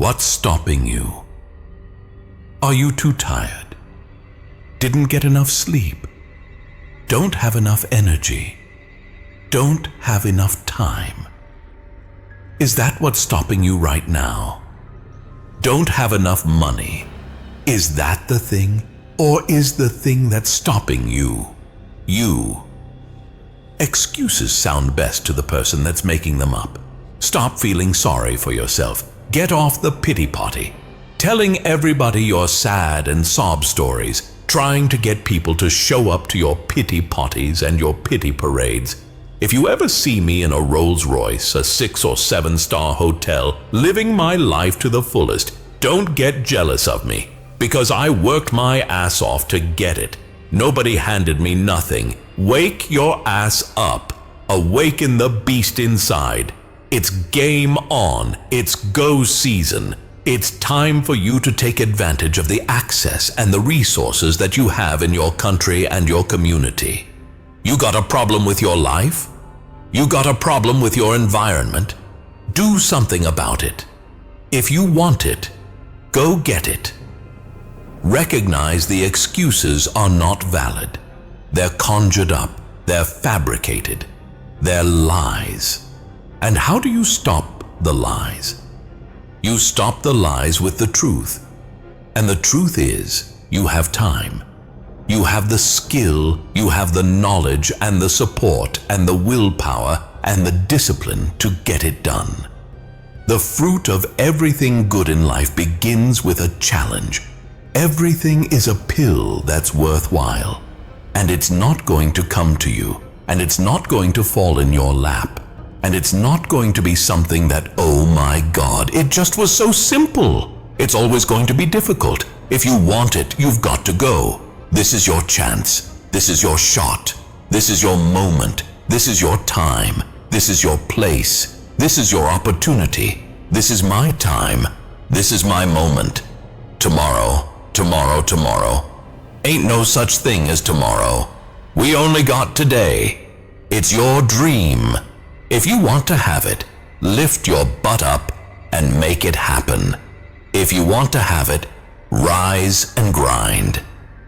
What's stopping you? Are you too tired? Didn't get enough sleep? Don't have enough energy? Don't have enough time? Is that what's stopping you right now? Don't have enough money? Is that the thing? Or is the thing that's stopping you, you? Excuses sound best to the person that's making them up. Stop feeling sorry for yourself. Get off the pity potty. Telling everybody your sad and sob stories, trying to get people to show up to your pity potties and your pity parades. If you ever see me in a Rolls Royce, a 6 or 7-star hotel, living my life to the fullest, don't get jealous of me, because I worked my ass off to get it. Nobody handed me nothing. Wake your ass up. Awaken the beast inside. It's game on. It's go season. It's time for you to take advantage of the access and the resources that you have in your country and your community. You got a problem with your life? You got a problem with your environment? Do something about it. If you want it, go get it. Recognize the excuses are not valid. They're conjured up. They're fabricated. They're lies. And how do you stop the lies? You stop the lies with the truth. And the truth is, you have time. You have the skill, you have the knowledge and the support and the willpower and the discipline to get it done. The fruit of everything good in life begins with a challenge. Everything is a pill that's worthwhile, and it's not going to come to you, and it's not going to fall in your lap, and it's not going to be something that, oh my God, it just was so simple. It's always going to be difficult. If you want it, you've got to go. This is your chance. This is your shot. This is your moment. This is your time. This is your place. This is your opportunity. This is my time. This is my moment. Tomorrow. Tomorrow, tomorrow. Ain't no such thing as tomorrow. We only got today. It's your dream. If you want to have it, lift your butt up and make it happen. If you want to have it, rise and grind.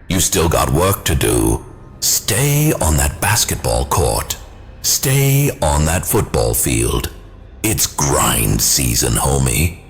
You still got work to do. Stay on that basketball court. Stay on that football field. It's grind season, homie.